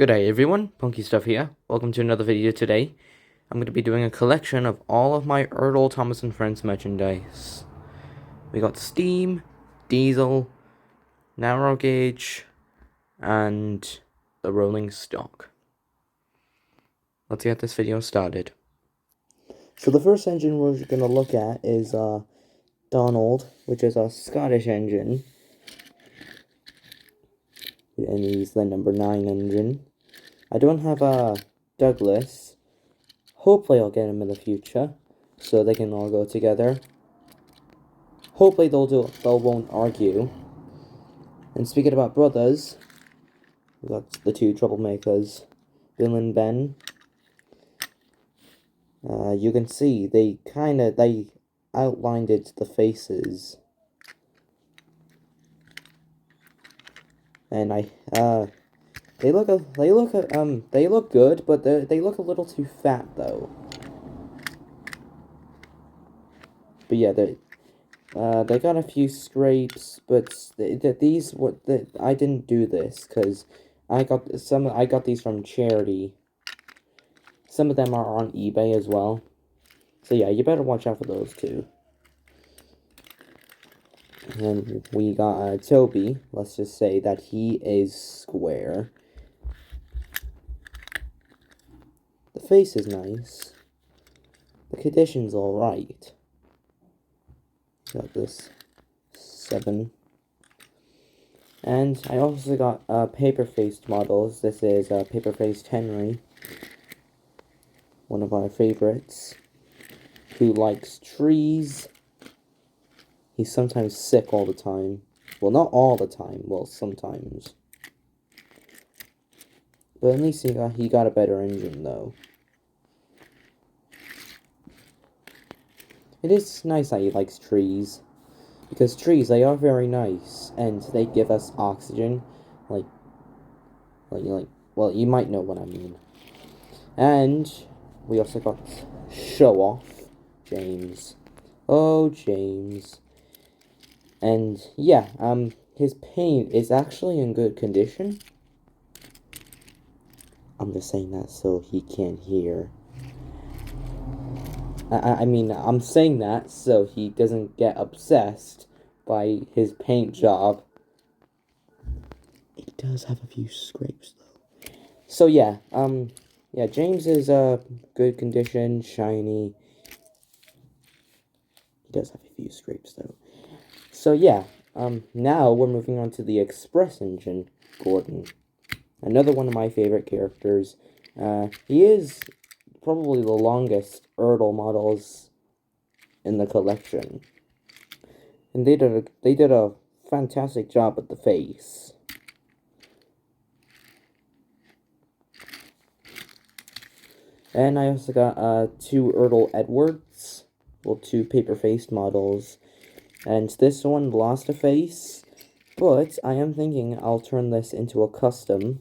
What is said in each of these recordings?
Good day everyone, Punky Stuff here. Welcome to another video today. I'm going to be doing a collection of all of my Ertl Thomas and Friends merchandise. We got Steam, Diesel, Narrow Gauge, and the Rolling Stock. Let's get this video started. So the first engine we're going to look at is Donald, which is a Scottish engine. And he's the number 9 engine. I don't have a Douglas. Hopefully I'll get him in the future, so they can all go together. Hopefully they won't argue. And speaking about brothers, we got the two troublemakers, Bill and Ben. You can see they outlined the faces. And they look good, but they look a little too fat though. But yeah, they got a few scrapes, but I didn't do this because I got these from charity. Some of them are on eBay as well. So yeah, you better watch out for those too. And we got Toby. Let's just say that he is square. The face is nice. The condition's alright. Got this 7. And I also got paper-faced models. This is paper-faced Henry. One of our favorites. Who likes trees. He's sometimes sick all the time. Well, not all the time. Well, sometimes. But at least he got a better engine, though. It is nice that he likes trees. Because trees, they are very nice. And they give us oxygen. Well, you might know what I mean. And we also got Show Off, James. Oh, James. And yeah, his paint is actually in good condition. I'm just saying that so he can't hear. I mean, I'm saying that so he doesn't get obsessed by his paint job. It does have a few scrapes though. So yeah, yeah, James is good condition, shiny. He does have a few scrapes though. So yeah, now we're moving on to the Express engine, Gordon. Another one of my favorite characters. He is probably the longest Ertl models in the collection. And they did a fantastic job with the face. And I also got 2 Ertl Edwards. Well, 2 paper-faced models. And this one lost a face, but I am thinking I'll turn this into a custom.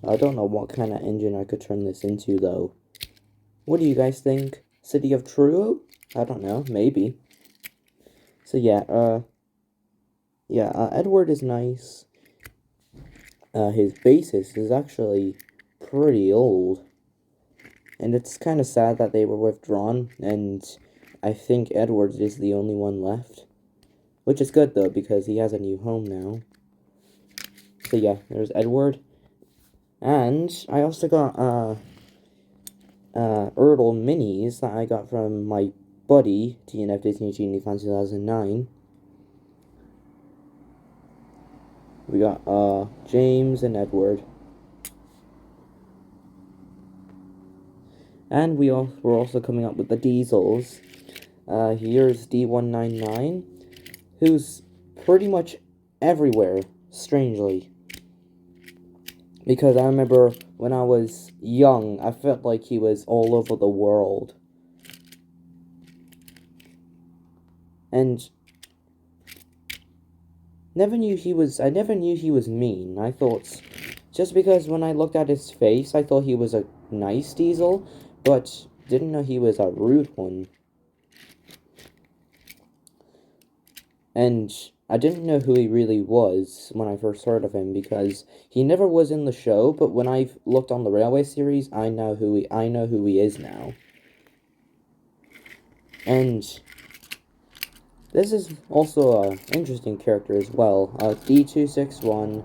I don't know what kind of engine I could turn this into, though. What do you guys think? City of True? I don't know, maybe. So yeah, Edward is nice. His basis is actually pretty old. And it's kind of sad that they were withdrawn, and I think Edwards is the only one left. Which is good, though, because he has a new home now. So yeah, there's Edward. And I also got, Ertl Minis that I got from my buddy, TNF Disney Genie Fan 2009. We got, James and Edward. And we're also coming up with the Diesels. Here's D199, who's pretty much everywhere, strangely. Because I remember when I was young, I felt like he was all over the world. And I never knew he was mean. I thought, just because when I looked at his face, I thought he was a nice Diesel, but didn't know he was a rude one. And I didn't know who he really was when I first heard of him because he never was in the show, but when I've looked on the Railway series, I know who he is now. And this is also an interesting character as well. D261,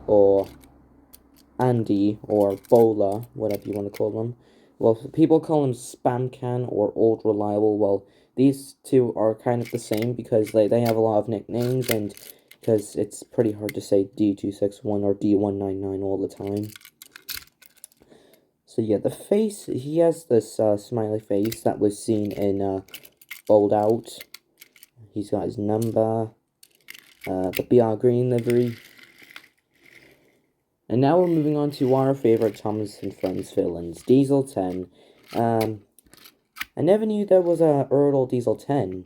or Andy, or Bola, whatever you want to call him. Well, people call him Spam Can or Old Reliable. Well, these two are kind of the same because they have a lot of nicknames, and because it's pretty hard to say D261 or D199 all the time. So yeah, the face, he has this smiley face that was seen in Bold Out. He's got his number, the BR Green livery. And now we're moving on to our favorite Thomas and Friends villains, Diesel 10. I never knew there was a Ertl Diesel 10,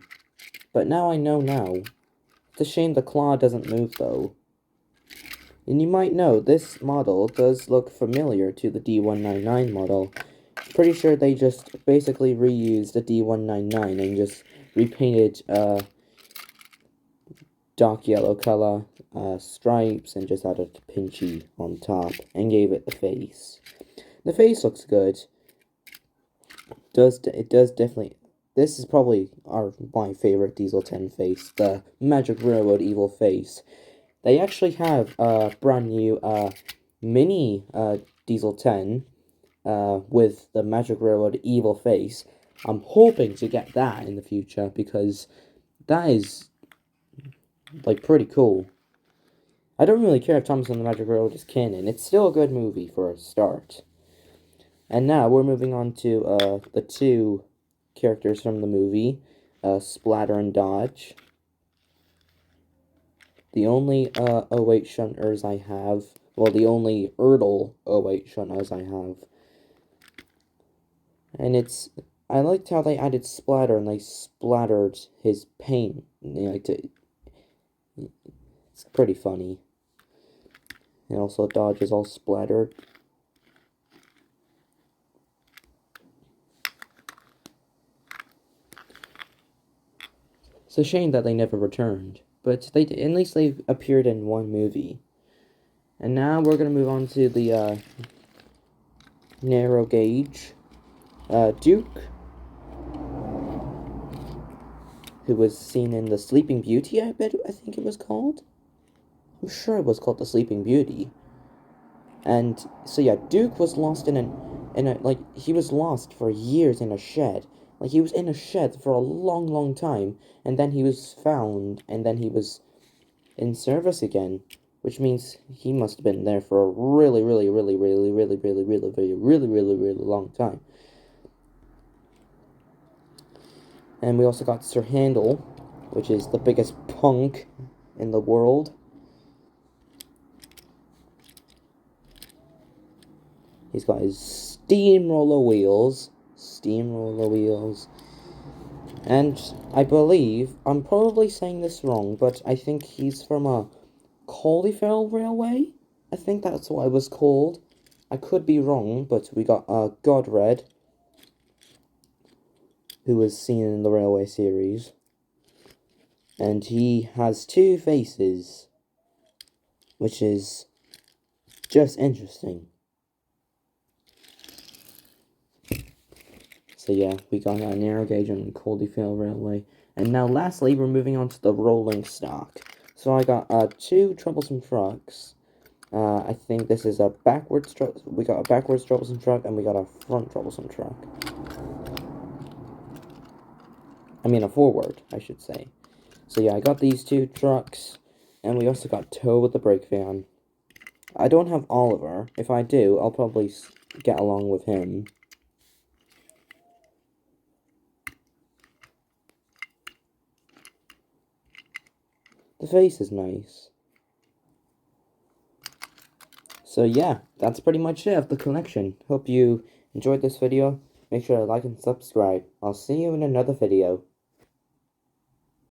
but now I know now. It's a shame the claw doesn't move though. And you might know, this model does look familiar to the D199 model. Pretty sure they just basically reused the D199 and just repainted dark yellow color stripes and just added pinchy on top and gave it the face. The face looks good. It does definitely. This is probably my favorite Diesel 10 face, the Magic Railroad Evil face. They actually have a brand new mini Diesel 10 with the Magic Railroad Evil face. I'm hoping to get that in the future because that is like pretty cool. I don't really care if Thomas and the Magic Railroad is canon. It's still a good movie for a start. And now we're moving on to the two characters from the movie, Splatter and Dodge. The only 08 shunters I have, well, the only Ertl 08 shunters I have. And I liked how they added Splatter and they splattered his paint. It's pretty funny. And also Dodge is all splattered. It's a shame that they never returned, but at least they appeared in one movie. And now we're gonna move on to the narrow gauge Duke, who was seen in The Sleeping Beauty. I think it was called. I'm sure it was called The Sleeping Beauty. And so yeah, Duke was lost he was lost for years in a shed. Like, he was in a shed for a long, long time, and then he was found, and then he was in service again, which means he must have been there for a really, really, really, really, really, really, really, really, really, really, really long time. And we also got Sir Handel, which is the biggest punk in the world. He's got his steamroller wheels. And I believe, I'm probably saying this wrong, but I think he's from a Cauliflower Railway? I think that's what it was called. I could be wrong, but we got Godred, who was seen in the Railway series. And he has two faces, which is just interesting. So yeah, we got a narrow gauge on Cauliflower Railway. And now lastly, we're moving on to the rolling stock. So I got two troublesome trucks. I think this is a backwards truck. We got a backwards troublesome truck, and we got a front troublesome truck. I mean a forward, I should say. So yeah, I got these two trucks, and we also got Tow with the brake van. I don't have Oliver. If I do, I'll probably get along with him. The face is nice. So yeah, that's pretty much it of the collection. Hope you enjoyed this video. Make sure to like and subscribe. I'll see you in another video.